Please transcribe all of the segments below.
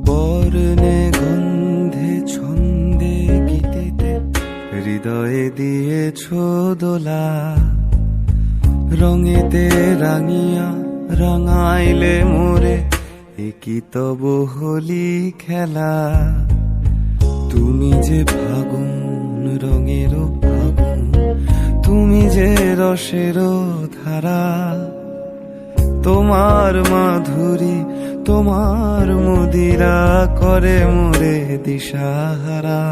বর্ণে গন্ধে ছন্দে গীতিতে হৃদয়ে দিয়েছ দোলা, রঙেতে রাঙিয়া রাঙাইলে মোরে একই তব হোলি খেলা। তুমি যে ফাগুন রঙের ফাগুন, তুমি যে রসের ধারা, তোমার মাধুরী তোমার মদিরা করে মোরে দিশাহারা।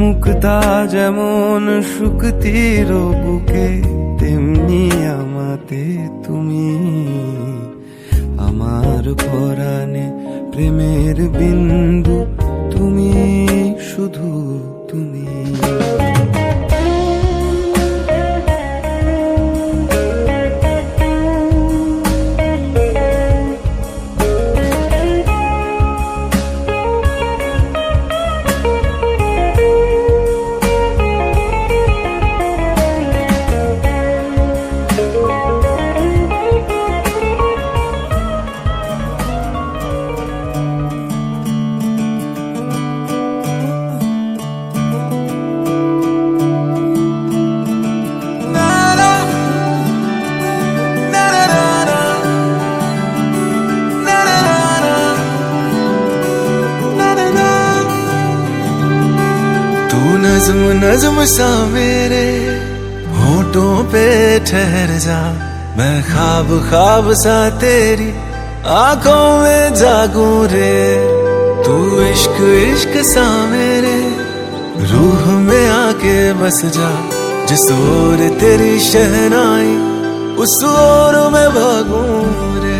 মুক্তা যেমন শুকতির বুকে, তেমনি আমাতে তুমি। আমার পরাণে প্রেমের বিন্দু তুমি, শুধু তুমি। नज़्म नज़्म सा मेरे होठों पे ठहर जा, मैं ख्वाब ख्वाब सा तेरी आंखों में जागूं रे। तू इश्क इश्क सा मेरे रूह में आके बस जा, जिस ओर तेरी शहनाई उस ओर मैं भागूं रे।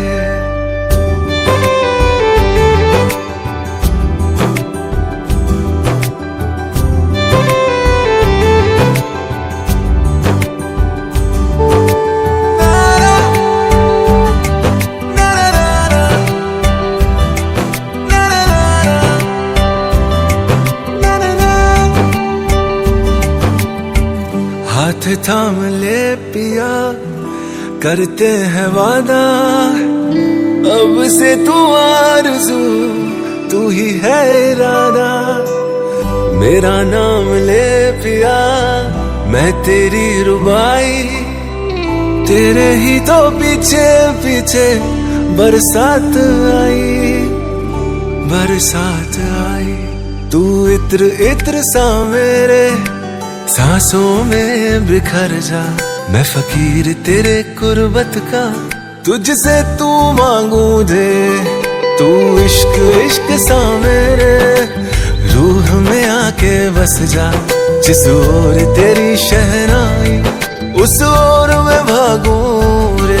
हाथ थाम ले पिया, करते हैं वादा, अब से तू आरज़ू तू ही है इरादा। मेरा नाम ले पिया, मैं तेरी रुबाई, तेरे ही तो पीछे पीछे बरसात आई, बरसात आई। तू इत्र इत्र सा मेरे सांसों में बिखर जा, मैं फकीर तेरे कुर्बत का, तुझसे तू मांगू दे। तू इश्क इश्क सा मेरे रूह में आके बस जा, जिस ओर तेरी शहनाई उस ओर मैं भागूं रे।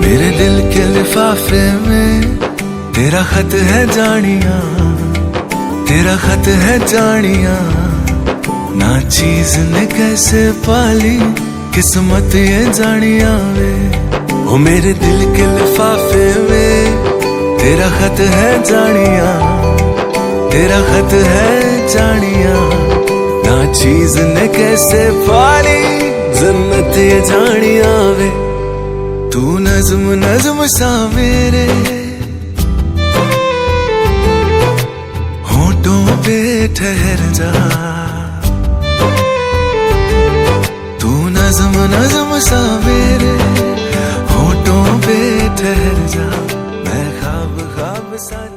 मेरे दिल के लिफाफे में तेरा खत है जानिया, तेरा खत है जानिया। ना चीज ने कैसे पाली किस्मत ये जानिया वे। ओ मेरे दिल के लिफाफे में तेरा खत है जानिया, तेरा खत है जानिया। ना चीज ने कैसे पाली जन्नत ये जानिया वे। तू नज़्म नज़्म सा मेरे होठों पे ठहर जा, तू नज़्म नज़्म सा मेरे होठों पे ठहर जा, मैं ख्वाब ख्वाब सा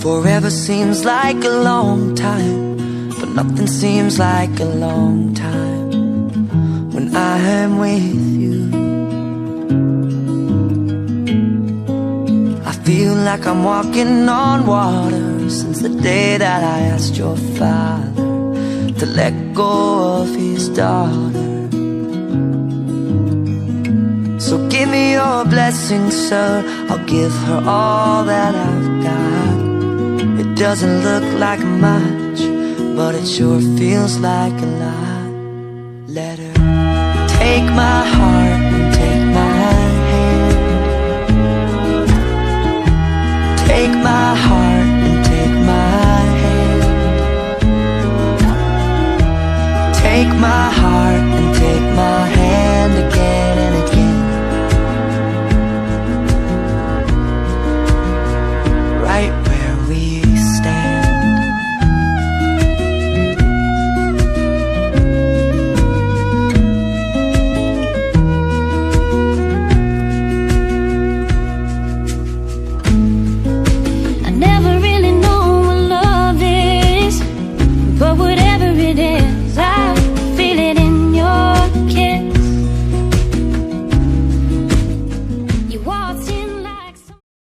Forever seems like a long time, but nothing seems like a long time when I am with you. I feel like I'm walking on water since the day that I asked your father to let go of his daughter. So give me your blessing, sir, I'll give her all that I've got. It doesn't look like much, but it sure feels like a lot. Let her take my heart